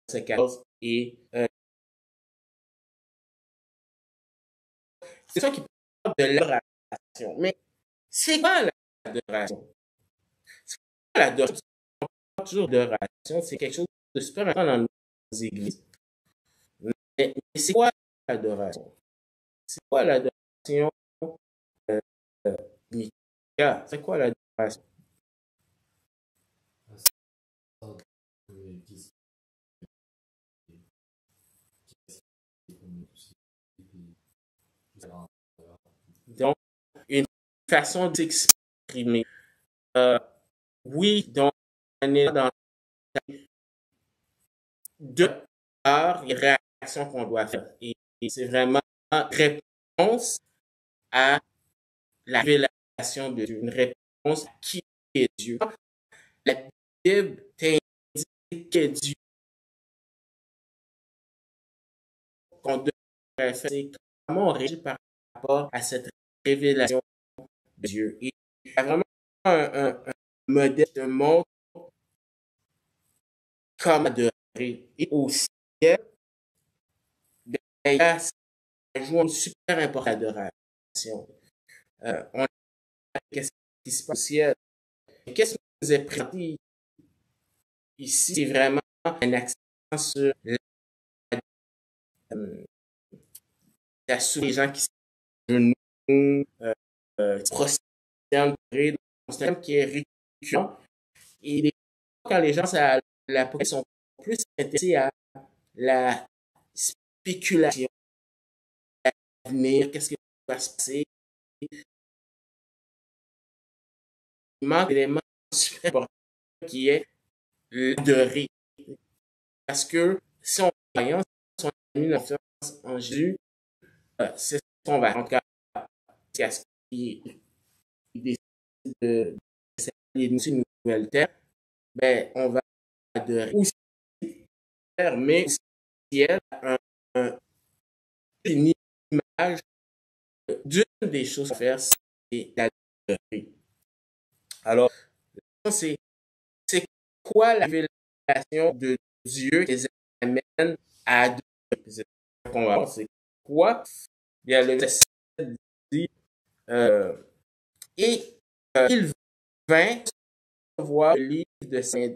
verset 14 et c'est ça qui parle de l'adoration. Mais c'est quoi l'adoration? C'est quoi l'adoration? Toujours d'adoration, c'est quelque chose de super important dans nos églises. Mais c'est quoi l'adoration? C'est quoi l'adoration, euh, Mika? C'est quoi l'adoration? Donc, une façon de s'exprimer. Oui, donc, on est dans deux les réactions qu'on doit faire. Et c'est vraiment une réponse à la révélation de Dieu, une réponse à qui est Dieu. La Bible t'indique que Dieu qu'on devrait faire, c'est comment on réagit par rapport à cette révélation de Dieu. Et il y a vraiment un modèle de montre comment adorer. Et au ciel, ben, ça joue un super important adoration. On a qu'est-ce qui se passe au ciel. Qu'est-ce qui nous est présenté ici? C'est vraiment un accent sur les gens qui sont genoux, prosternent, c'est un thème qui est récurrent. Et des fois, quand les gens à l'Apocalypse sont plus intéressés à la spéculation, à l'avenir, qu'est-ce qui va se passer, il manque d'éléments super importants qui est l'adorer. Parce que si on croyance, si on a mis notre confiance en Jésus, c'est ce qu'on va. En tout cas, ce qui décide de s'allier une nouvelle terre, ben, on va adorer aussi terre, mais aussi ciel, une image d'une des choses à faire, c'est d'adorer. Alors, c'est quoi la révélation de Dieu qui les amène à adorer? C'est ça qu'on va voir, c'est quoi? Bien, le verset dit, et il vint voir le livre de Saint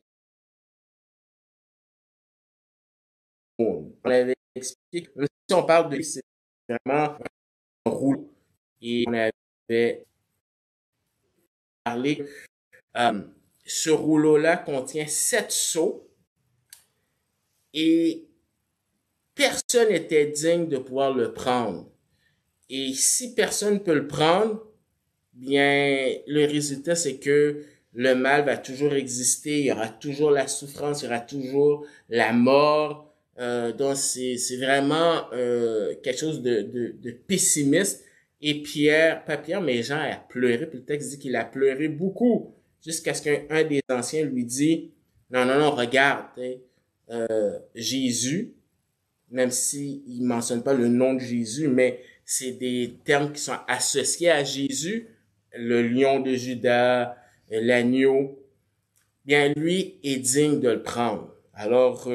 On avait expliqué que si on parle de livre, c'est vraiment un rouleau. Et on avait parlé, euh, ce rouleau-là contient 7 sceaux et personne n'était digne de pouvoir le prendre. Et si personne peut le prendre, bien, le résultat, c'est que le mal va toujours exister, il y aura toujours la souffrance, il y aura toujours la mort. Donc, c'est vraiment quelque chose de pessimiste. Et Pierre, pas Pierre, mais Jean a pleuré, puis le texte dit qu'il a pleuré beaucoup, jusqu'à ce qu'un des anciens lui dit, non, non, non, regarde, Jésus, même s'il ne mentionne pas le nom de Jésus, mais c'est des termes qui sont associés à Jésus, le lion de Juda, l'agneau, bien lui est digne de le prendre. Alors,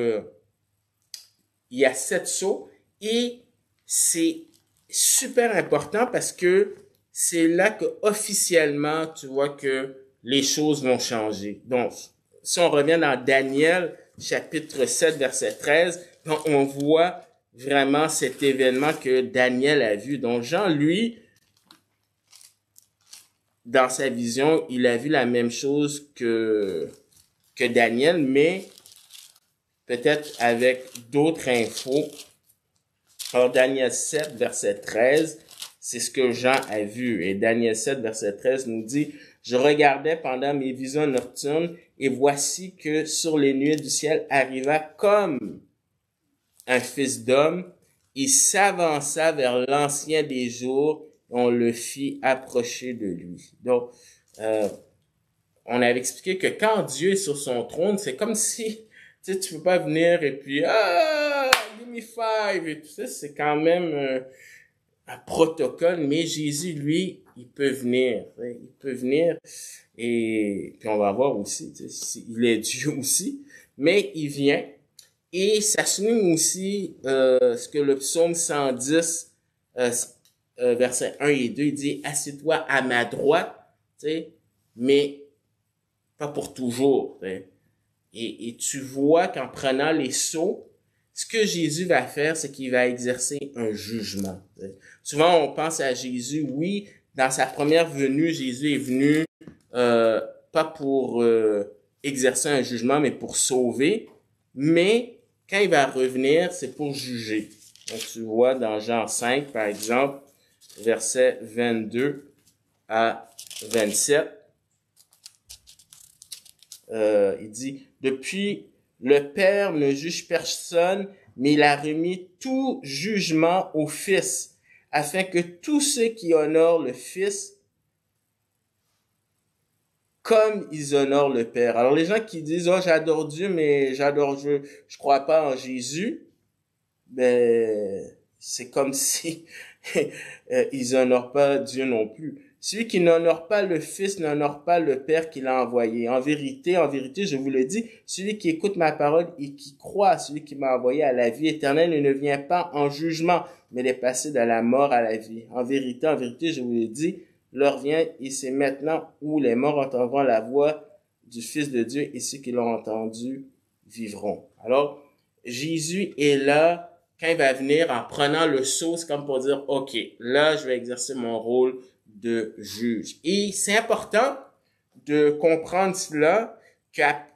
il y a 7 sceaux et c'est super important parce que c'est là que officiellement tu vois que les choses vont changer. Donc, si on revient dans Daniel, chapitre 7, verset 13, on voit vraiment cet événement que Daniel a vu. Donc, Jean, lui, dans sa vision, il a vu la même chose que Daniel, mais peut-être avec d'autres infos. Alors, Daniel 7, verset 13, c'est ce que Jean a vu. Et Daniel 7, verset 13 nous dit, « Je regardais pendant mes visions nocturnes, et voici que sur les nuées du ciel arriva comme un fils d'homme, il s'avança vers l'ancien des jours, et on le fit approcher de lui. » Donc, on avait expliqué que quand Dieu est sur son trône, c'est comme si, tu sais, tu peux pas venir et puis, give me five et tout ça, c'est quand même un protocole, mais Jésus, lui, il peut venir, et puis on va voir aussi, tu sais, il est Dieu aussi, mais il vient, Et ça souligne aussi ce que le psaume 110, versets 1 et 2, il dit « Assieds-toi à ma droite, tu sais, mais pas pour toujours. » Et tu vois qu'en prenant les sceaux, ce que Jésus va faire, c'est qu'il va exercer un jugement. Souvent, on pense à Jésus, oui, dans sa première venue, Jésus est venu pas pour exercer un jugement, mais pour sauver. Mais quand il va revenir, c'est pour juger. Donc, tu vois dans Jean 5, par exemple, versets 22 à 27, il dit, « Depuis, le Père ne juge personne, mais il a remis tout jugement au Fils, afin que tous ceux qui honorent le Fils, comme ils honorent le Père. » Alors, les gens qui disent, « Oh, j'adore Dieu, mais je crois pas en Jésus. » Ben, c'est comme si ils honorent pas Dieu non plus. Celui qui n'honore pas le Fils n'honore pas le Père qui l'a envoyé. En vérité, je vous le dis, celui qui écoute ma parole et qui croit à celui qui m'a envoyé à la vie éternelle, il ne vient pas en jugement, mais il est passé de la mort à la vie. En vérité, je vous le dis, l'heure vient et c'est maintenant où les morts entendront la voix du Fils de Dieu et ceux qui l'ont entendu vivront. Alors, Jésus est là quand il va venir en prenant le sceau, c'est comme pour dire, OK, là, je vais exercer mon rôle de juge. Et c'est important de comprendre cela, qu'à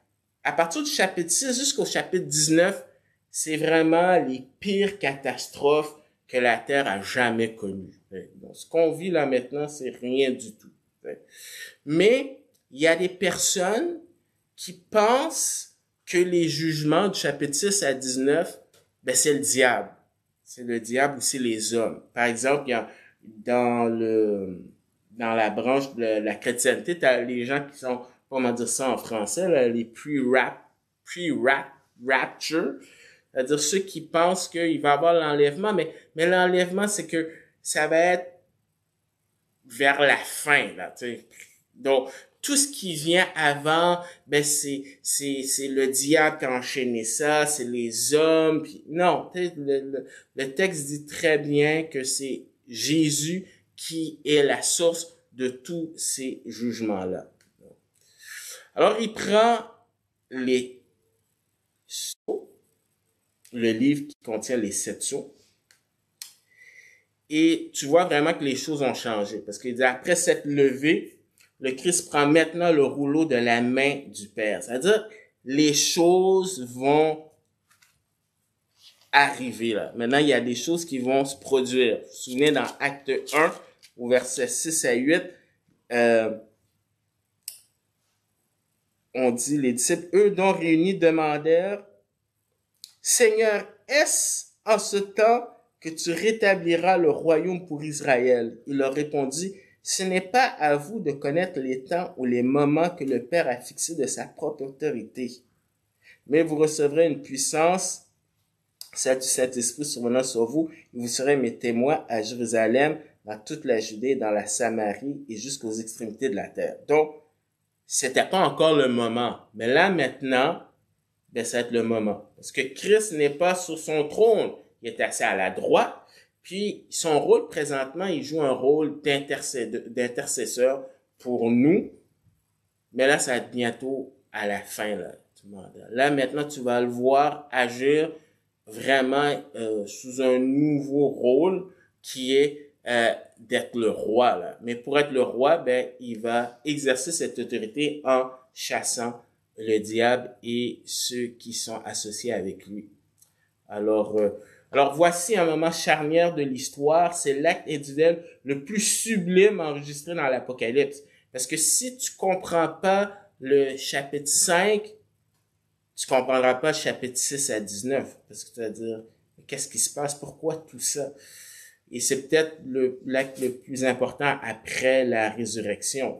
partir du chapitre 6 jusqu'au chapitre 19, c'est vraiment les pires catastrophes que la Terre a jamais connues. Donc, ce qu'on vit là maintenant, c'est rien du tout. Mais il y a des personnes qui pensent que les jugements du chapitre 6 à 19, ben c'est le diable. C'est le diable ou c'est les hommes. Par exemple, il y a dans la branche de la chrétienté, tu as les gens qui sont, comment dire ça en français, là, les pre-rapture, c'est-à-dire ceux qui pensent qu'il va y avoir l'enlèvement, mais l'enlèvement, c'est que ça va être vers la fin, là, tu sais. Donc, tout ce qui vient avant, ben c'est le diable qui a enchaîné ça, c'est les hommes. Puis non, le texte dit très bien que c'est Jésus qui est la source de tous ces jugements-là. Alors, il prend les sceaux, le livre qui contient les 7 sceaux, et tu vois vraiment que les choses ont changé. Parce qu'il dit, après cette levée, le Christ prend maintenant le rouleau de la main du Père. C'est-à-dire, les choses vont arriver là. Maintenant, il y a des choses qui vont se produire. Vous vous souvenez, dans Acte 1, au verset 6 à 8, on dit, les disciples, eux donc réunis, demandèrent, « Seigneur, est-ce en ce temps que tu rétabliras le royaume pour Israël? » Il leur répondit, « Ce n'est pas à vous de connaître les temps ou les moments que le Père a fixés de sa propre autorité. Mais vous recevrez une puissance, celle du Saint-Esprit survenant sur vous, et vous serez mes témoins à Jérusalem, dans toute la Judée, dans la Samarie et jusqu'aux extrémités de la terre. » Donc, c'était pas encore le moment. Mais là, maintenant, ben, ça va être le moment. Parce que Christ n'est pas sur son trône. Il est assis à la droite. Puis, son rôle, présentement, il joue un rôle d'intercesseur pour nous. Mais là, ça va être bientôt à la fin, là. Là, maintenant, tu vas le voir agir vraiment sous un nouveau rôle qui est d'être le roi, là. Mais pour être le roi, ben, il va exercer cette autorité en chassant le diable et ceux qui sont associés avec lui. Alors voici un moment charnière de l'histoire. C'est l'acte individuel le plus sublime enregistré dans l'Apocalypse. Parce que si tu comprends pas le chapitre 5, tu comprendras pas le chapitre 6 à 19. Parce que tu vas dire, qu'est-ce qui se passe? Pourquoi tout ça? Et c'est peut-être l'acte le plus important après la résurrection.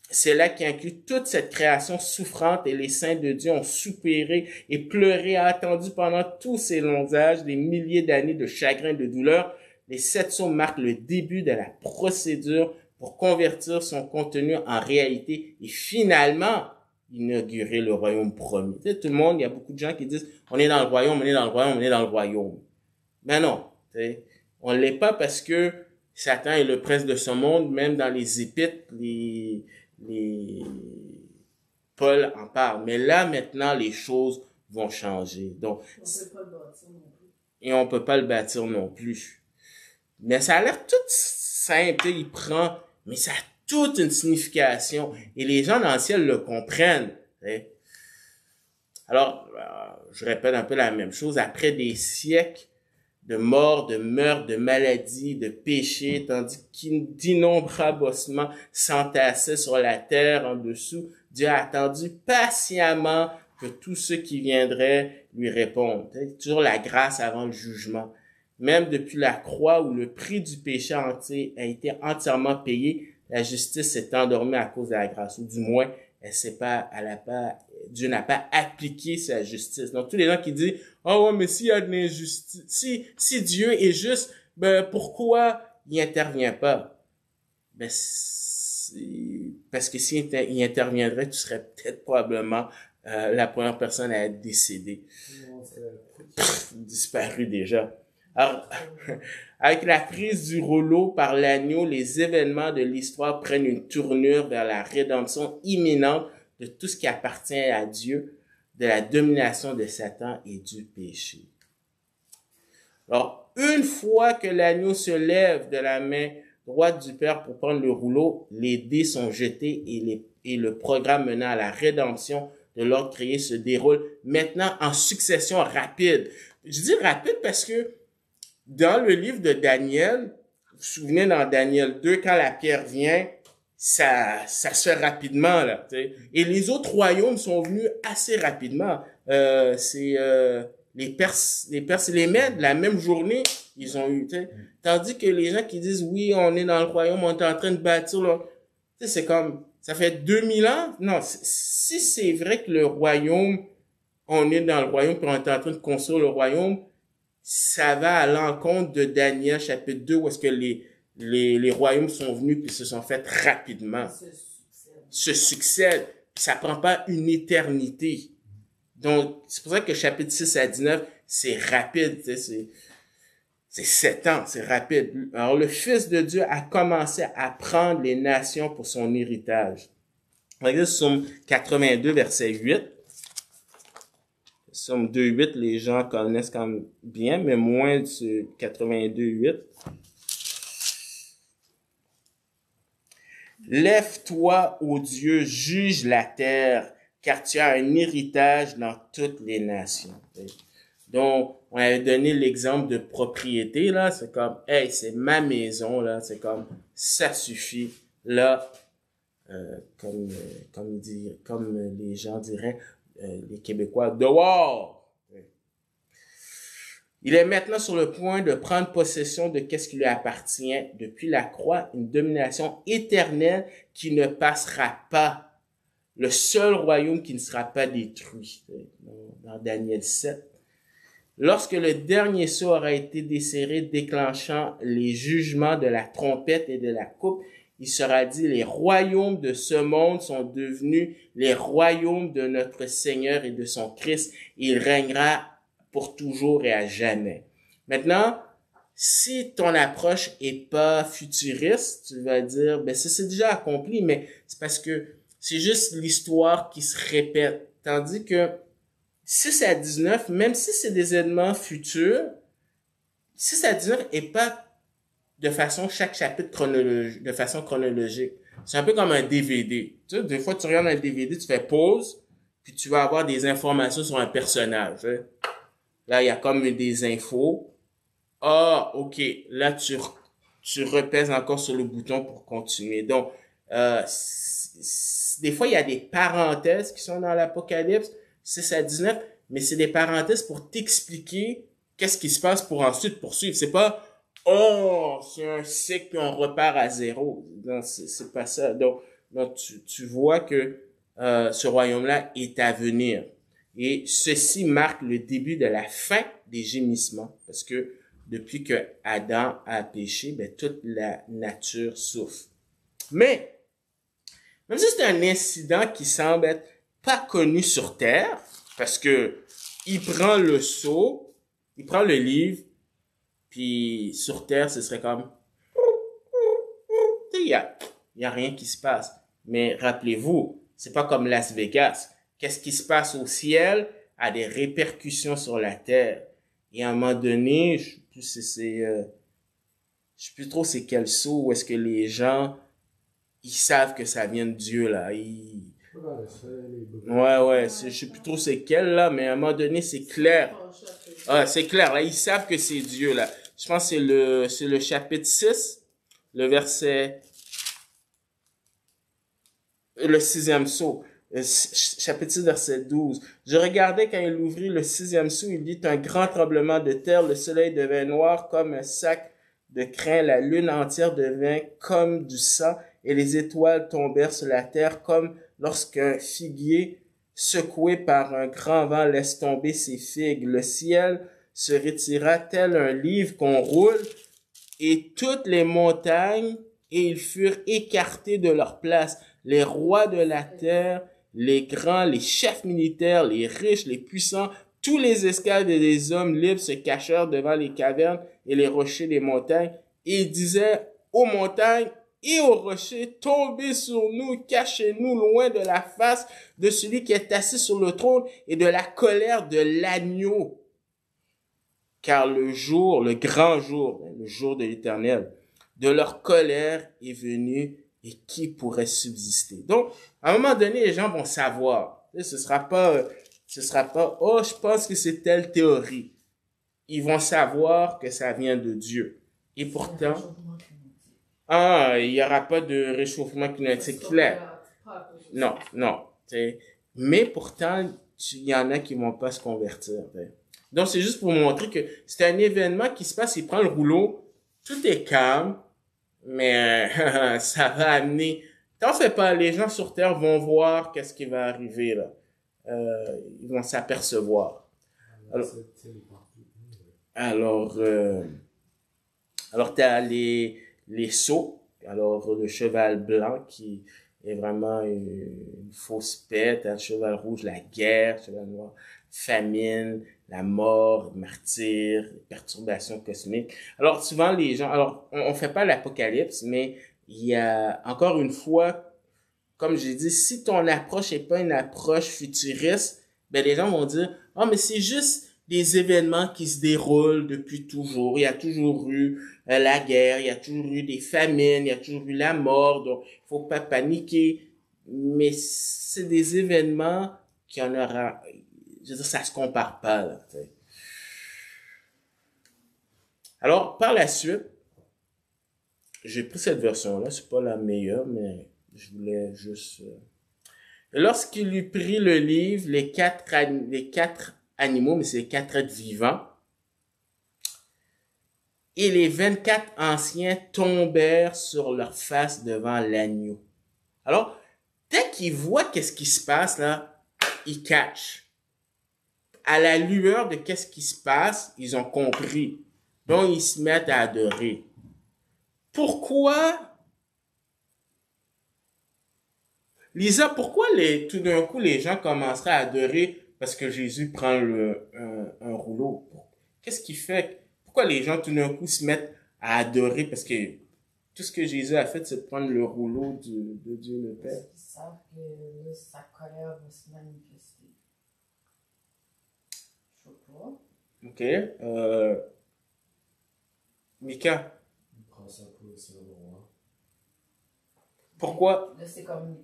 C'est là qui inclut toute cette création souffrante et les saints de Dieu ont soupiré et pleuré, attendu pendant tous ces longs âges, des milliers d'années de chagrin et de douleur. Les 7 sceaux marquent le début de la procédure pour convertir son contenu en réalité. Et finalement, inaugurer le royaume promis. Tu sais, tout le monde, il y a beaucoup de gens qui disent, on est dans le royaume, on est dans le royaume, on est dans le royaume. Mais non, tu sais, on l'est pas parce que Satan est le prince de ce monde, même dans les épîtres, les Paul en parle. Mais là, maintenant, les choses vont changer. Donc, On peut pas le bâtir non plus. et on peut pas le bâtir non plus. Mais ça a l'air tout simple, il prend, mais ça a toute une signification. Et les gens dans le ciel le comprennent. T'sais. Alors, je répète un peu la même chose. Après des siècles de morts, de meurtres, de maladies, de péchés, tandis d'innombrables ossements s'entassaient sur la terre en dessous, Dieu a attendu patiemment que tous ceux qui viendraient lui répondent. Toujours la grâce avant le jugement. Même depuis la croix où le prix du péché entier a été entièrement payé, la justice s'est endormie à cause de la grâce. Ou du moins, Dieu n'a pas appliqué sa justice. Donc, tous les gens qui disent, oh ouais, mais s'il y a de l'injustice, si Dieu est juste, ben, pourquoi il intervient pas? Ben, parce que s'il interviendrait, tu serais peut-être probablement la première personne à être décédée. Disparu déjà. Alors, avec la prise du rouleau par l'agneau, les événements de l'histoire prennent une tournure vers la rédemption imminente de tout ce qui appartient à Dieu, de la domination de Satan et du péché. Alors, une fois que l'agneau se lève de la main droite du Père pour prendre le rouleau, les dés sont jetés et le programme menant à la rédemption de l'ordre créé se déroule maintenant en succession rapide. Je dis rapide parce que dans le livre de Daniel, vous vous souvenez dans Daniel 2, quand la pierre vient, ça se fait rapidement, là, t'sais. Et les autres royaumes sont venus assez rapidement. Les Perses et les Mèdes, la même journée, ils ont eu, t'sais. Tandis que les gens qui disent, oui, on est dans le royaume, on est en train de bâtir, là, c'est comme, ça fait 2000 ans. Non, si c'est vrai que le royaume, on est dans le royaume, puis on est en train de construire le royaume, ça va à l'encontre de Daniel chapitre 2 où est-ce que les royaumes sont venus puis se sont faits rapidement. Se succèdent. Ça prend pas une éternité. Donc, c'est pour ça que chapitre 6 à 19, c'est rapide. C'est 7 ans, c'est rapide. Alors, le Fils de Dieu a commencé à prendre les nations pour son héritage. Regardez Psaume 82, verset 8. Psaume 2.8, les gens connaissent quand même bien, mais moins de 82.8. Lève-toi, ô Dieu, juge la terre, car tu as un héritage dans toutes les nations. Donc, on avait donné l'exemple de propriété, là, c'est comme, hey, c'est ma maison, là, c'est comme, ça suffit, là, comme les gens diraient, les Québécois, dehors! Il est maintenant sur le point de prendre possession de qu'est-ce qui lui appartient depuis la croix, une domination éternelle qui ne passera pas. Le seul royaume qui ne sera pas détruit. Dans Daniel 7. Lorsque le dernier sceau aura été desserré, déclenchant les jugements de la trompette et de la coupe, il sera dit, les royaumes de ce monde sont devenus les royaumes de notre Seigneur et de son Christ. Il régnera pour toujours et à jamais. Maintenant, si ton approche est pas futuriste, tu vas dire, ben c'est déjà accompli, mais c'est parce que c'est juste l'histoire qui se répète. Tandis que 6 à 19, même si c'est des événements futurs, 6 à 19 est pas de façon chaque chapitre de façon chronologique. C'est un peu comme un DVD. Tu sais, des fois, tu regardes un DVD, tu fais pause, puis tu vas avoir des informations sur un personnage. Hein. Là, il y a comme des infos. Ah, ok. Là, tu repèses encore sur le bouton pour continuer. Donc, des fois, il y a des parenthèses qui sont dans l'Apocalypse, 6 à 19, mais c'est des parenthèses pour t'expliquer qu'est-ce qui se passe pour ensuite poursuivre. C'est pas, oh, c'est un cycle puis on repart à zéro. Non, c'est pas ça. Donc tu vois que ce royaume-là est à venir. Et ceci marque le début de la fin des gémissements. Parce que depuis que Adam a péché, ben, toute la nature souffre. Mais, même si c'est un incident qui semble être pas connu sur Terre, parce que il prend le seau, il prend le livre, puis sur Terre, ce serait comme, il y a rien qui se passe. Mais rappelez-vous, c'est pas comme Las Vegas. Qu'est-ce qui se passe au ciel a des répercussions sur la terre. Et à un moment donné, je sais plus si je sais plus trop c'est quel saut où est-ce que les gens, ils savent que ça vient de Dieu, là. Ouais, je sais plus trop c'est quel, là, mais à un moment donné, c'est clair. Ah, c'est clair, là, ils savent que c'est Dieu, là. Je pense que c'est le chapitre 6, le verset, le sixième sceau. Chapitre 6, verset 12. Je regardais quand il ouvrit le sixième sceau, il dit un grand tremblement de terre, le soleil devint noir comme un sac de crin, la lune entière devint comme du sang, et les étoiles tombèrent sur la terre comme lorsqu'un figuier secoué par un grand vent laisse tomber ses figues. Le ciel se retira tel un livre qu'on roule, et toutes les montagnes, et ils furent écartés de leur place. Les rois de la terre, les grands, les chefs militaires, les riches, les puissants, tous les esclaves et les hommes libres se cachèrent devant les cavernes et les rochers des montagnes, et ils disaient aux montagnes et aux rochers, tombez sur nous, cachez-nous loin de la face de celui qui est assis sur le trône et de la colère de l'agneau. Car le jour, le grand jour, le jour de l'Éternel, de leur colère est venu, et qui pourrait subsister? Donc, à un moment donné, les gens vont savoir. Ce sera pas, oh, je pense que c'est telle théorie. Ils vont savoir que ça vient de Dieu. Et pourtant, il y aura pas de réchauffement climatique clair. Non. Mais pourtant, il y en a qui vont pas se convertir. Donc, c'est juste pour montrer que c'est un événement qui se passe, il prend le rouleau, tout est calme, mais ça va amener... T'en fais pas, les gens sur Terre vont voir qu'est-ce qui va arriver, là. Ils vont s'apercevoir. Alors, t'as les sceaux. Alors, le cheval blanc qui est vraiment une fausse paix. T'as le cheval rouge, la guerre, le cheval noir, famine, la mort, martyr, perturbation cosmique. Alors, souvent, les gens, alors, on fait pas l'apocalypse, mais il y a, encore une fois, comme j'ai dit, si ton approche est pas une approche futuriste, ben, les gens vont dire, oh, mais c'est juste des événements qui se déroulent depuis toujours. Il y a toujours eu la guerre, il y a toujours eu des famines, il y a toujours eu la mort, donc il faut pas paniquer. Mais c'est des événements qui en aura, je veux dire, ça se compare pas, là, t'sais. Alors, par la suite, j'ai pris cette version-là, c'est pas la meilleure, mais je voulais juste... Lorsqu'il eut pris le livre, les quatre animaux, mais c'est les 4 êtres vivants, et les 24 anciens tombèrent sur leur face devant l'agneau. Alors, dès qu'ils voient qu'est-ce qui se passe, là, ils catchent. À la lueur de qu'est-ce qui se passe, ils ont compris. Donc, ils se mettent à adorer. Pourquoi, Lisa, pourquoi tout d'un coup les gens commenceraient à adorer parce que Jésus prend un rouleau? Qu'est-ce qui fait? Pourquoi les gens tout d'un coup se mettent à adorer parce que tout ce que Jésus a fait, c'est de prendre le rouleau de Dieu le Père? Parce qu'ils savent que sa colère va se manifester. Je sais pas. Ok. Mika, Il prend ça pour le roi. pourquoi? Là, c'est comme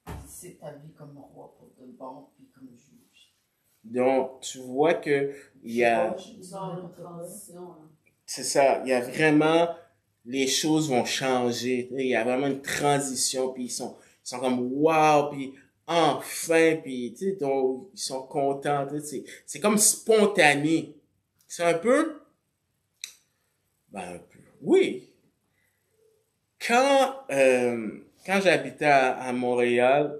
il s'établit comme roi pour de bon puis comme juge. Donc, tu vois que il y a, c'est ça, il y a vraiment, les choses vont changer. Il y a vraiment une transition, puis ils sont comme wow, puis enfin, puis tu sais, donc ils sont contents. C'est comme spontané. C'est un peu, ben un peu, oui. Quand j'habitais à Montréal,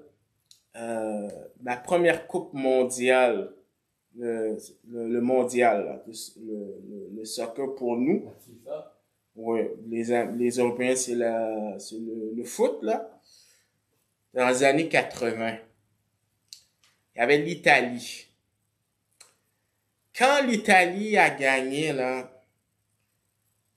ma première coupe mondiale, le mondial, là, le soccer pour nous. La FIFA. Oui, les Européens, c'est le foot, là. Dans les années 80. il y avait l'Italie. Quand l'Italie a gagné, là,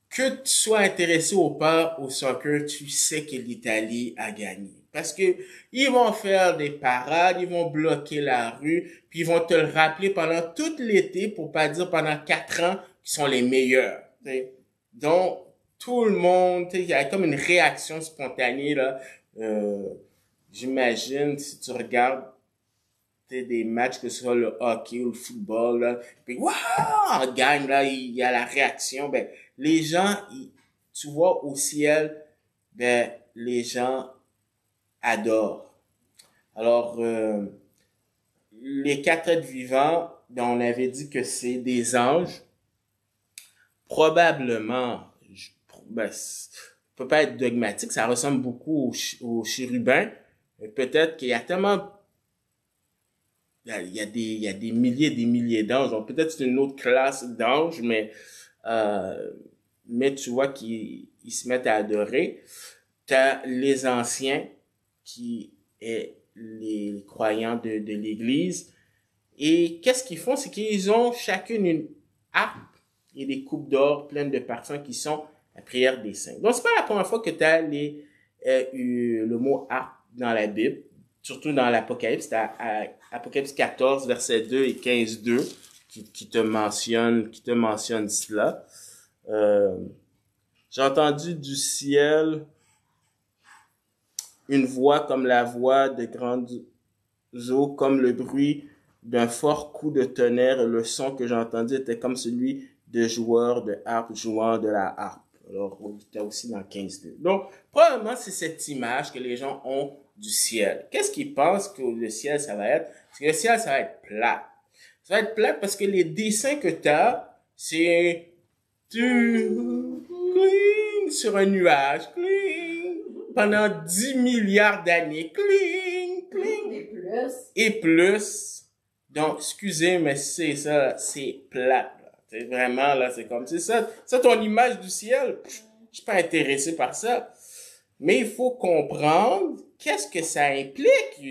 que tu sois intéressé ou pas au soccer, tu sais que l'Italie a gagné. Parce que ils vont faire des parades, ils vont bloquer la rue, puis ils vont te le rappeler pendant tout l'été, pour pas dire pendant 4 ans, qu'ils sont les meilleurs. T'sais. Donc, tout le monde, il y a comme une réaction spontanée, là. J'imagine, si tu regardes des matchs, que ce soit le hockey ou le football, là, puis waouh, on gagne, là, il y a la réaction, ben, les gens, tu vois au ciel, ben, les gens adorent. Alors, les 4 êtres vivants, ben, on avait dit que c'est des anges. Probablement, ben, peut pas être dogmatique, ça ressemble beaucoup aux chérubins. Peut-être qu'il y a tellement, il y a des milliers d'anges. Donc peut-être c'est une autre classe d'anges, mais tu vois qu'ils se mettent à adorer. T'as les anciens qui est les croyants de l'Église. Et qu'est-ce qu'ils font? C'est qu'ils ont chacune une harpe et des coupes d'or pleines de parfums qui sont la prière des saints. Donc, c'est pas la première fois que tu as le mot harpe dans la Bible, surtout dans l'Apocalypse. Tu as Apocalypse 14, versets 2 et 15, 2, qui te mentionne cela. J'ai entendu du ciel une voix comme la voix de grandes eaux, comme le bruit d'un fort coup de tonnerre, et le son que j'ai entendu était comme celui de joueurs de harpe jouant de la harpe. Alors, on était aussi dans 15.2. Donc, probablement, c'est cette image que les gens ont du ciel. Qu'est-ce qu'ils pensent que le ciel, ça va être? Parce que le ciel, ça va être plat. Ça va être plat parce que les dessins que tu as, c'est cling, sur un nuage, cling, pendant 10 milliards d'années, cling, cling, et plus. Donc, excusez, mais c'est ça, c'est plat. C'est vraiment, là, c'est comme, c'est ça ton image du ciel. Je suis pas intéressé par ça. Mais il faut comprendre qu'est-ce que ça implique.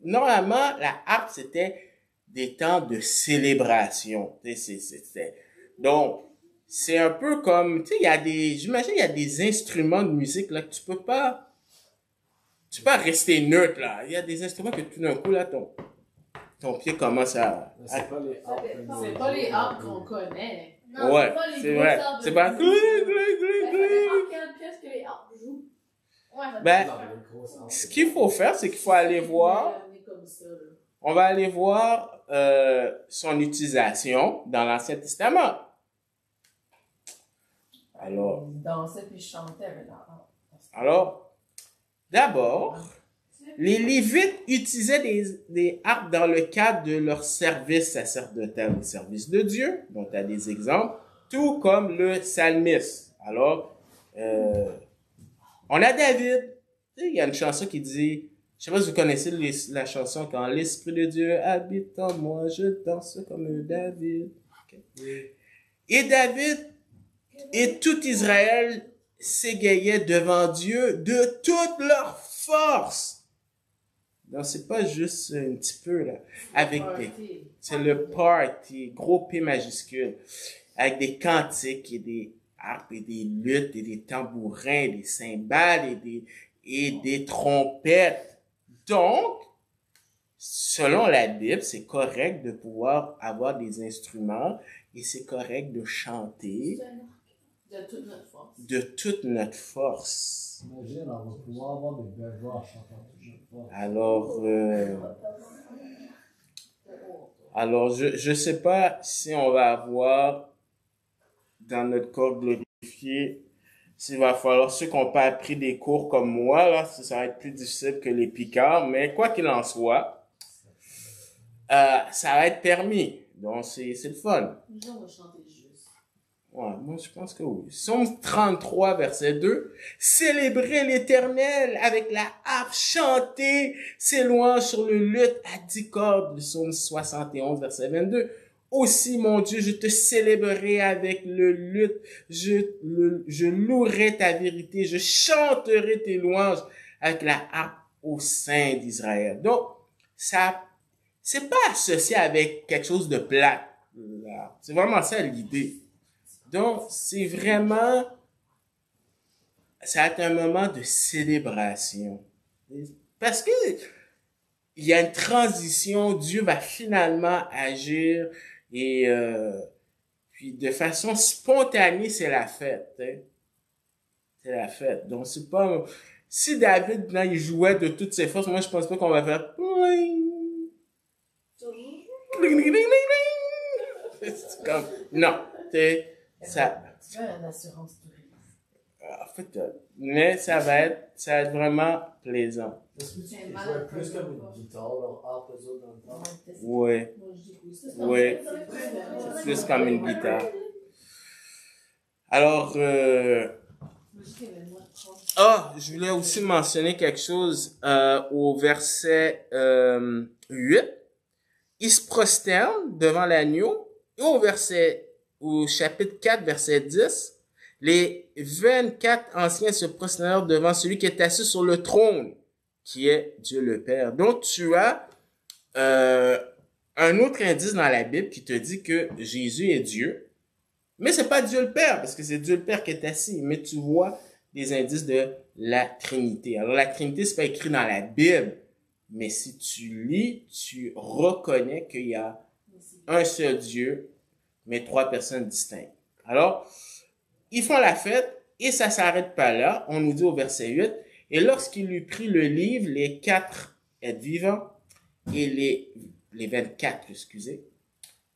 Normalement, la harpe, c'était des temps de célébration. Donc, c'est un peu comme, tu sais, j'imagine, il y a des instruments de musique, là, que tu peux pas rester neutre, là. Il y a des instruments que tout d'un coup, là, ton pied commence à... C'est pas les harpes. C'est pas les harpes qu'on connaît. Non, Ouais, c'est pas les c'est grosses vrai. arbres de C'est pas musique. cling, cling, Ben, cling, ça cling. dépend quelle pièce que les harpes jouent. Ouais, ça Ben, dépend. ce qu'il faut faire, c'est qu'il faut aller voir, Comme ça, là. on va aller voir son utilisation dans l'Ancien Testament. Alors, Il dansait puis je chantais avec la harpe. d'abord, les Lévites utilisaient des harpes dans le cadre de leur service sacerdotal au service de Dieu, dont tu as des exemples, tout comme le psalmiste. Alors, on a David. Il y a une chanson qui dit, je sais pas si vous connaissez la chanson, quand l'Esprit de Dieu habite en moi, je danse comme David. Okay. Et David et tout Israël s'égayaient devant Dieu de toute leur force. Donc, c'est pas juste un petit peu, là. C'est le party, gros P majuscule. Avec des cantiques et des harpes et des luttes et des tambourins, des cymbales et des trompettes. Donc, selon la Bible, c'est correct de pouvoir avoir des instruments et c'est correct de chanter De toute notre force. de toute notre force. Imagine, on va pouvoir avoir des belles voix en chantant toujours fort. Alors, je sais pas si on va avoir dans notre corps glorifié, s'il va falloir ceux qui n'ont pas appris des cours comme moi, là, ça va être plus difficile que les picards, mais quoi qu'il en soit, ça va être permis. Donc, c'est le fun. Nous, on va chanter juste. Ouais, moi, je pense que oui. Psaume 33, verset 2. Célébrez l'Éternel avec la harpe, chantez ses louanges sur le luth à 10 cordes. Le psaume 71, verset 22. Aussi, mon Dieu, je te célébrerai avec le luth. Je louerai ta vérité. Je chanterai tes louanges avec la harpe au sein d'Israël. Donc, ça c'est pas associé avec quelque chose de plat. Là. C'est vraiment ça l'idée. Donc, c'est vraiment, ça va être un moment de célébration. Parce que il y a une transition, Dieu va finalement agir et puis de façon spontanée, c'est la fête. Hein. C'est la fête. Donc, c'est pas... Si David, là, il jouait de toutes ses forces, moi, je pense pas qu'on va faire... C'est comme... Non. Ça... Tu veux une assurance touriste. En fait, mais ça va être vraiment plaisant. Est-ce que tu jouais plus comme une guitare, genre harpezo dans le temps? Ouais. Ouais. C'est plus comme une guitare. Alors, je voulais aussi mentionner quelque chose au verset 8. Il se prosterne devant l'agneau. Et au chapitre 4, verset 10, les 24 anciens se prosternèrent devant celui qui est assis sur le trône, qui est Dieu le Père. Donc, tu as un autre indice dans la Bible qui te dit que Jésus est Dieu. Mais c'est pas Dieu le Père, parce que c'est Dieu le Père qui est assis. Mais tu vois des indices de la Trinité. Alors, la Trinité, c'est pas écrit dans la Bible. Mais si tu lis, tu reconnais qu'il y a un seul Dieu, mais 3 personnes distinctes. Alors, ils font la fête, et ça s'arrête pas là. On nous dit au verset 8, « Et lorsqu'il eut pris le livre, les 4 êtres vivants, et les 24,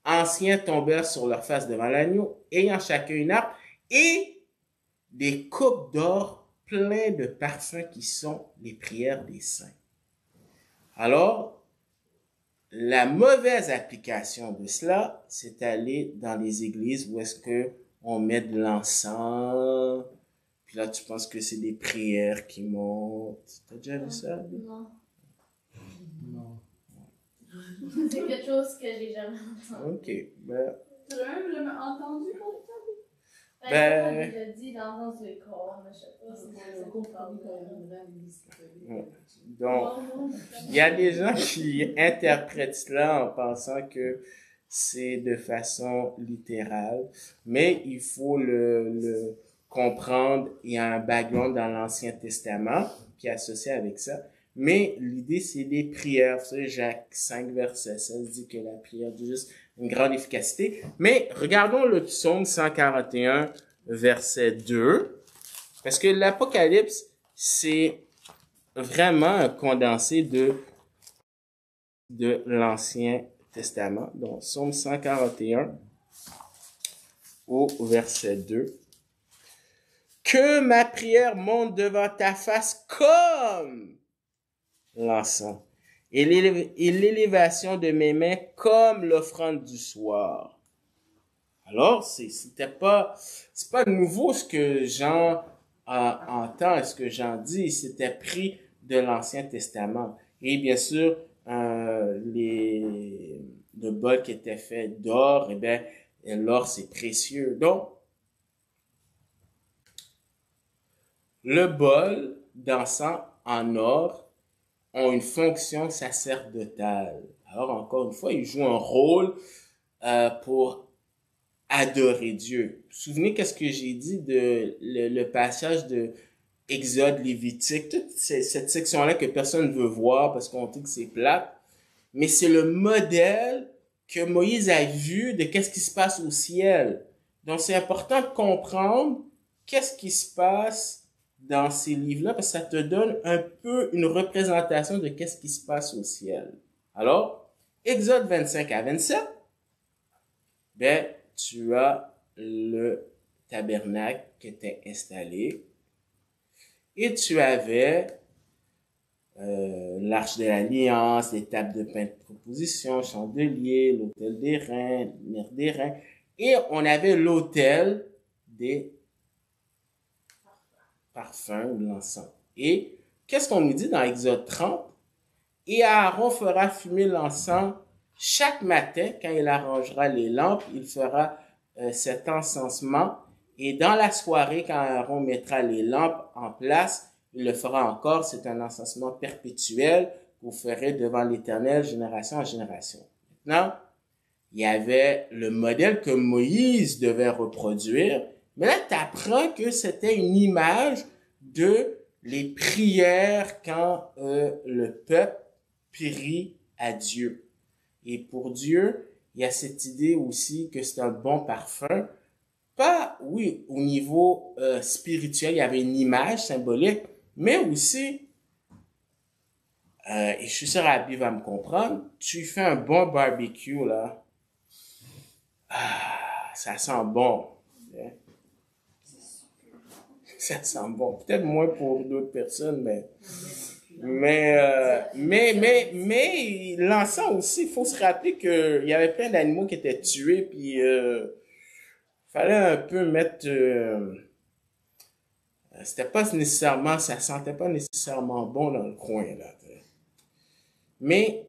anciens tombèrent sur leur face devant l'agneau, ayant chacun une harpe, et des coupes d'or pleines de parfums qui sont les prières des saints. » Alors, la mauvaise application de cela, c'est aller dans les églises où est-ce que on met de l'encens, puis là tu penses que c'est des prières qui montent. T'as déjà vu ça? Non. Non. C'est quelque chose que j'ai jamais entendu. Ok, ben... Tu l'as même jamais entendu comme ça? Ben- On l'a dit dans le sens du corps, mais je sais pas si c'est compris Donc, il y a des gens qui interprètent cela en pensant que c'est de façon littérale, mais il faut le comprendre. Il y a un background dans l'Ancien Testament qui est associé avec ça. Mais l'idée, c'est des prières. Vous savez, Jacques 5, verset 16 dit que la prière a juste une grande efficacité. Mais regardons le psaume 141, verset 2. Parce que l'Apocalypse, c'est vraiment un condensé de l'Ancien Testament. Donc, psaume 141 au verset 2. Que ma prière monte devant ta face comme l'encens, et l'élévation de mes mains comme l'offrande du soir. Alors, c'est pas nouveau ce que Jean entend et ce que Jean dit. C'était pris de l'Ancien Testament. Et bien sûr, le bol qui était fait d'or, l'or c'est précieux. Donc, le bol d'encens en or ont une fonction sacerdotale. Alors, encore une fois, ils jouent un rôle pour adorer Dieu. Vous vous souvenez qu'est-ce que j'ai dit de le passage de Exode, Lévitique, toute cette section-là que personne ne veut voir parce qu'on dit que c'est plate, mais c'est le modèle que Moïse a vu de qu'est-ce qui se passe au ciel. Donc, c'est important de comprendre qu'est-ce qui se passe dans ces livres-là, parce que ça te donne un peu une représentation de qu'est-ce qui se passe au ciel. Alors, Exode 25 à 27, tu as le tabernacle qui était installé, et tu avais l'arche de l'alliance, les tables de pain de proposition, chandelier, l'autel des reins, mire des reins, et on avait l'autel des parfum ou l'encens. Et qu'est-ce qu'on nous dit dans Exode 30? Et Aaron fera fumer l'encens chaque matin quand il arrangera les lampes. Il fera cet encensement. Et dans la soirée, quand Aaron mettra les lampes en place, il le fera encore. C'est un encensement perpétuel vous ferez devant l'Éternel génération en génération. Maintenant, il y avait le modèle que Moïse devait reproduire, mais là, tu apprends que c'était une image de les prières quand le peuple prie à Dieu. Et pour Dieu, il y a cette idée aussi que c'est un bon parfum. Pas, oui, au niveau spirituel, il y avait une image symbolique, mais aussi, et je suis sûr Abby va me comprendre, tu fais un bon barbecue, là, ça sent bon. Ça sent bon. Peut-être moins pour d'autres personnes, mais l'encens aussi, il faut se rappeler qu'il y avait plein d'animaux qui étaient tués, puis fallait un peu mettre... c'était pas nécessairement, ça sentait pas nécessairement bon dans le coin, là. Mais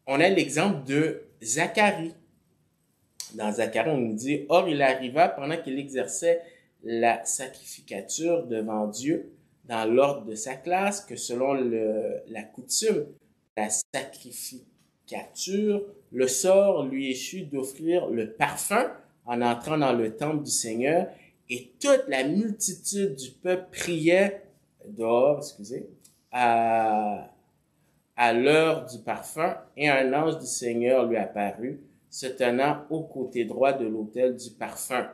on a l'exemple de Zacharie. Dans Zacharie, on nous dit, « Or, il arriva pendant qu'il exerçait la sacrificature devant Dieu, dans l'ordre de sa classe, que selon la coutume, la sacrificature, le sort lui échut d'offrir le parfum en entrant dans le temple du Seigneur, et toute la multitude du peuple priait dehors, à l'heure du parfum, et un ange du Seigneur lui apparut, se tenant au côté droit de l'autel du parfum.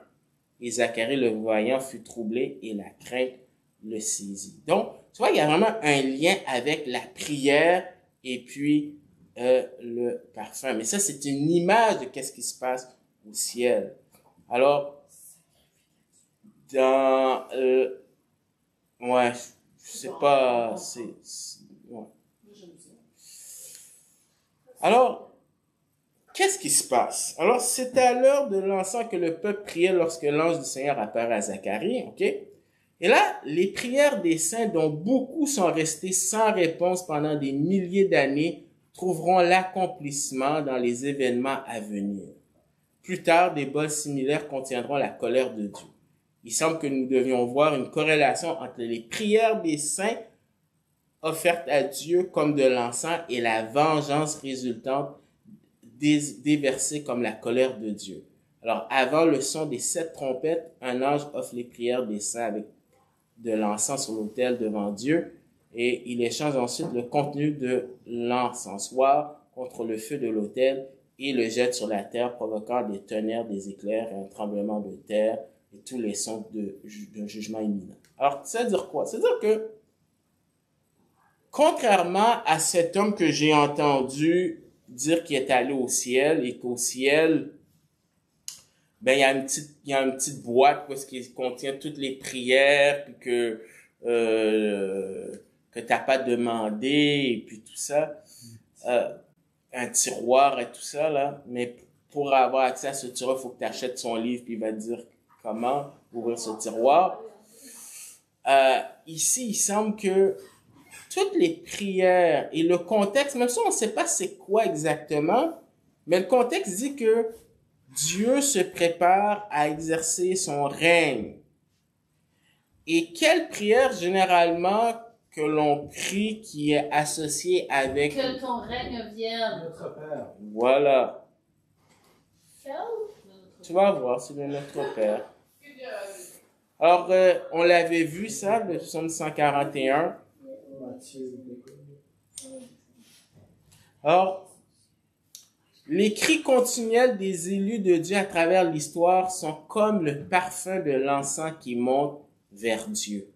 Et Zacharie, le voyant, fut troublé et la crainte le saisit. Donc, tu vois, il y a vraiment un lien avec la prière et puis le parfum. Mais ça, c'est une image de qu'est-ce qui se passe au ciel. Alors, dans... ouais, je sais pas... ouais. Alors, qu'est-ce qui se passe? Alors, c'est à l'heure de l'encens que le peuple priait lorsque l'ange du Seigneur apparaît à Zacharie, ok? Et là, les prières des saints, dont beaucoup sont restés sans réponse pendant des milliers d'années, trouveront l'accomplissement dans les événements à venir. Plus tard, des bols similaires contiendront la colère de Dieu. Il semble que nous devions voir une corrélation entre les prières des saints offertes à Dieu comme de l'encens et la vengeance résultante déversée comme la colère de Dieu. Alors, avant le son des 7 trompettes, un ange offre les prières des saints avec de l'encens sur l'autel devant Dieu et il échange ensuite le contenu de l'encensoir contre le feu de l'autel et le jette sur la terre, provoquant des tonnerres, des éclairs et un tremblement de terre et tous les sons d'un jugement imminent. Alors, ça veut dire quoi? Ça veut dire que, contrairement à cet homme que j'ai entendu dire qu'il est allé au ciel et qu'au ciel, ben, il y a une petite boîte, parce qui contient toutes les prières, puis que t'as pas demandé, et puis tout ça. Un tiroir et tout ça, là. Mais pour avoir accès à ce tiroir, il faut que tu achètes son livre, puis il va te dire comment ouvrir ce tiroir. Ici, il semble que toutes les prières et le contexte, même si on ne sait pas c'est quoi exactement, mais le contexte dit que Dieu se prépare à exercer son règne. Et quelle prière généralement que l'on prie qui est associée avec... Que ton règne vienne. Notre Père. Voilà. Tu vas voir, c'est de notre Père. Alors, on l'avait vu ça, le psaume 141. Alors, les cris continuels des élus de Dieu à travers l'histoire sont comme le parfum de l'encens qui monte vers Dieu.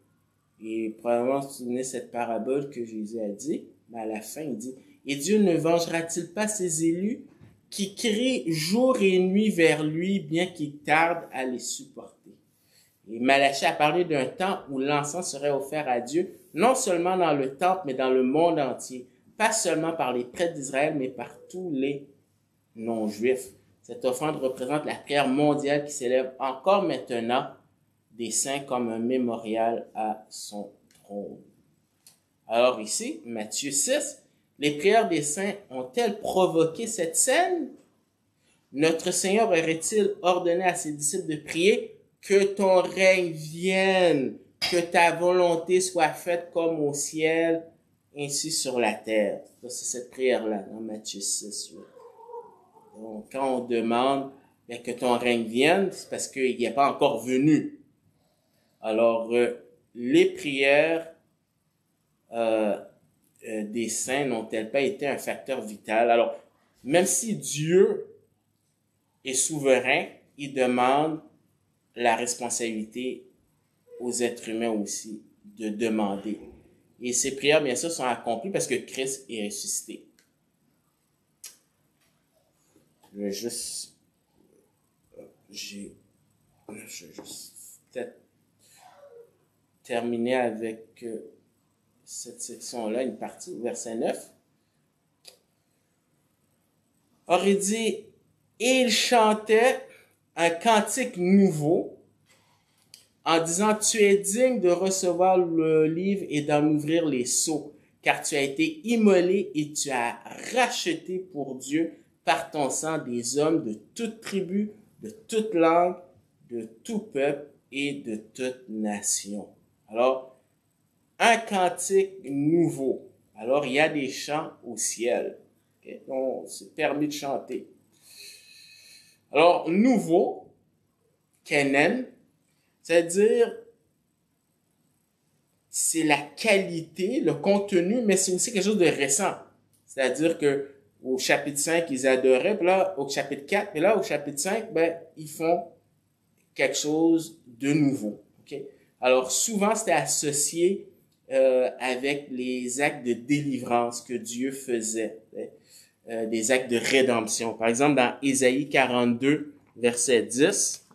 Et probablement, vous vous souvenez cette parabole que Jésus a dit, mais à la fin, il dit, « Et Dieu ne vengera-t-il pas ses élus qui crient jour et nuit vers lui, bien qu'il tarde à les supporter? » Et Malachie a parlé d'un temps où l'encens serait offert à Dieu, non seulement dans le temple, mais dans le monde entier, pas seulement par les prêtres d'Israël, mais par tous les non-juifs. Cette offrande représente la prière mondiale qui s'élève encore maintenant des saints comme un mémorial à son trône. Alors ici, Matthieu 6, les prières des saints ont-elles provoqué cette scène? Notre Seigneur aurait-il ordonné à ses disciples de prier que ton règne vienne, que ta volonté soit faite comme au ciel, ainsi sur la terre. C'est cette prière-là, dans Matthieu 6. Donc, quand on demande que ton règne vienne, c'est parce qu'il n'est pas encore venu. Alors, les prières des saints n'ont-elles pas été un facteur vital? Alors, même si Dieu est souverain, il demande la responsabilité aux êtres humains aussi de demander. Et ces prières, bien sûr, sont accomplies parce que Christ est ressuscité. Je vais juste peut-être terminer avec cette section-là, une partie, verset 9. Or, il dit, « Et il chantait un cantique nouveau, en disant, tu es digne de recevoir le livre et d'en ouvrir les sceaux, car tu as été immolé et tu as racheté pour Dieu par ton sang des hommes de toute tribu, de toute langue, de tout peuple et de toute nation. » Alors, un cantique nouveau. Alors, il y a des chants au ciel. Okay? Donc, c'est permis de chanter. Alors, nouveau, kenen, c'est-à-dire, c'est la qualité, le contenu, mais c'est aussi quelque chose de récent. C'est-à-dire que au chapitre 5, ils adoraient, puis là, au chapitre 4, puis là, au chapitre 5, ben, ils font quelque chose de nouveau. Okay? Alors, souvent, c'était associé avec les actes de délivrance que Dieu faisait, des actes de rédemption. Par exemple, dans Ésaïe 42, verset 10,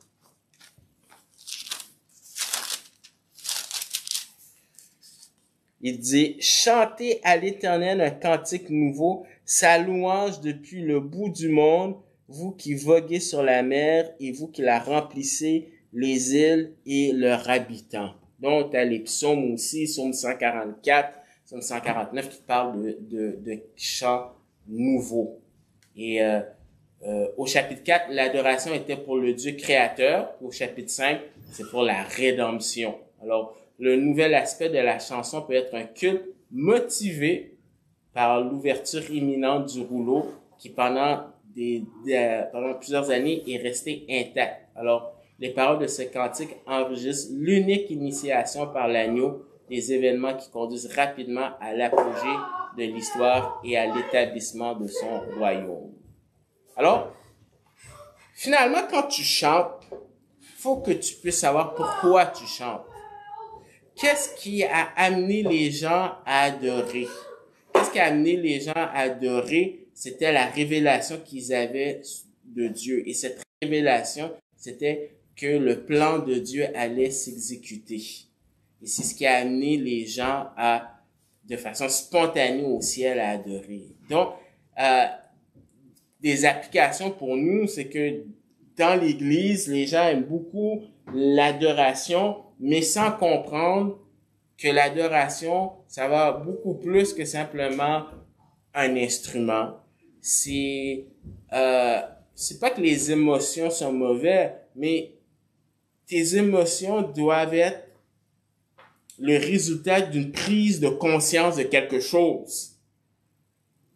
il dit « Chantez à l'Éternel un cantique nouveau, sa louange depuis le bout du monde, vous qui voguez sur la mer et vous qui la remplissez, les îles et leurs habitants. » Donc, tu as les psaumes aussi, psaume 144, psaume 149 qui parlent de chants nouveaux. Et au chapitre 4, l'adoration était pour le Dieu créateur. Au chapitre 5, c'est pour la rédemption. Alors, le nouvel aspect de la chanson peut être un culte motivé par l'ouverture imminente du rouleau qui pendant plusieurs années est resté intact. Alors, les paroles de ce cantique enregistrent l'unique initiation par l'agneau des événements qui conduisent rapidement à l'apogée de l'histoire et à l'établissement de son royaume. Alors, finalement, quand tu chantes, faut que tu puisses savoir pourquoi tu chantes. Qu'est-ce qui a amené les gens à adorer? Qu'est-ce qui a amené les gens à adorer? C'était la révélation qu'ils avaient de Dieu. Et cette révélation, c'était que le plan de Dieu allait s'exécuter. Et c'est ce qui a amené les gens à, de façon spontanée au ciel, à adorer. Donc, des applications pour nous, c'est que dans l'Église, les gens aiment beaucoup l'adoration, mais sans comprendre que l'adoration, ça va beaucoup plus que simplement un instrument. C'est pas que les émotions sont mauvaises, mais tes émotions doivent être le résultat d'une prise de conscience de quelque chose.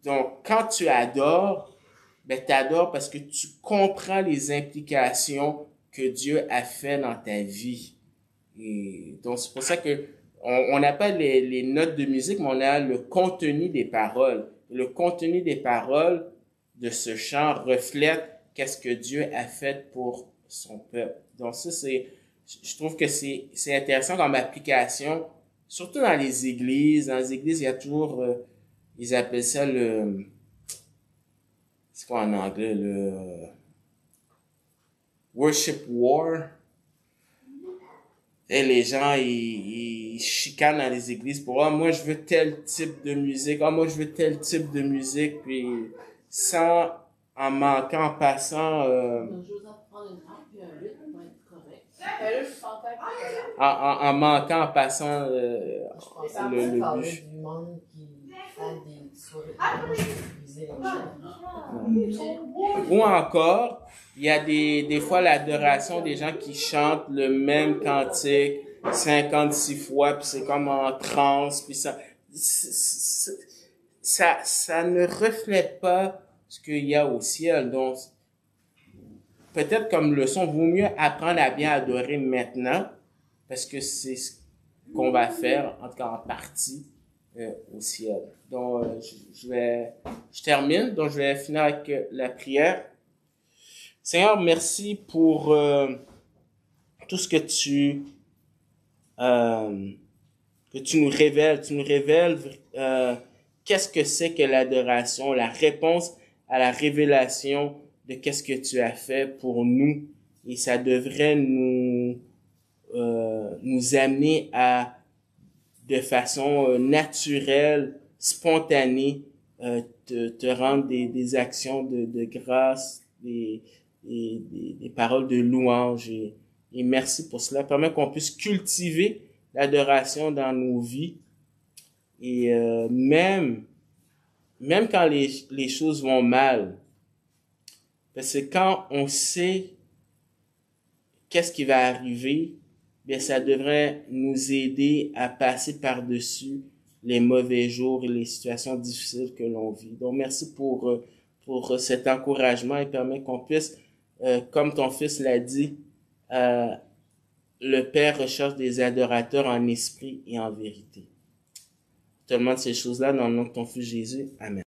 Donc, quand tu adores, ben, t'adores parce que tu comprends les implications que Dieu a fait dans ta vie. Et donc, c'est pour ça que on n'a pas les notes de musique, mais on a le contenu des paroles. Le contenu des paroles de ce chant reflète qu'est-ce que Dieu a fait pour son peuple. Donc, ça, je trouve que c'est intéressant comme application, surtout dans les églises. Dans les églises, il y a toujours, ils appellent ça c'est quoi en anglais, le worship war. Et les gens, ils chicanent dans les églises pour « Ah, moi, je veux tel type de musique. Ah, moi, je veux tel type de musique. » Puis, en manquant, en passant... en manquant, en passant le but. Du monde qui fait des soirées Ou encore, il y a des fois l'adoration des gens qui chantent le même cantique 56 fois, puis c'est comme en transe, puis ça. ça ne reflète pas ce qu'il y a au ciel. Donc, peut-être comme leçon, vaut mieux apprendre à bien adorer maintenant, parce que c'est ce qu'on va faire, en tout cas en partie, au ciel. Donc, je termine. Donc, je vais finir avec la prière. Seigneur, merci pour tout ce que tu nous révèles. Tu nous révèles qu'est-ce que c'est que l'adoration, la réponse à la révélation de qu'est-ce que tu as fait pour nous. Et ça devrait nous amener à, de façon naturelle, spontanée, te rendre des actions de grâce, des paroles de louange. Et merci pour cela. Permet qu'on puisse cultiver l'adoration dans nos vies. Et même quand les choses vont mal, parce que quand on sait qu'est-ce qui va arriver, bien ça devrait nous aider à passer par-dessus les mauvais jours et les situations difficiles que l'on vit. Donc merci pour cet encouragement et permet qu'on puisse, comme ton fils l'a dit, le Père recherche des adorateurs en esprit et en vérité. Je te demande ces choses-là dans le nom de ton fils Jésus. Amen.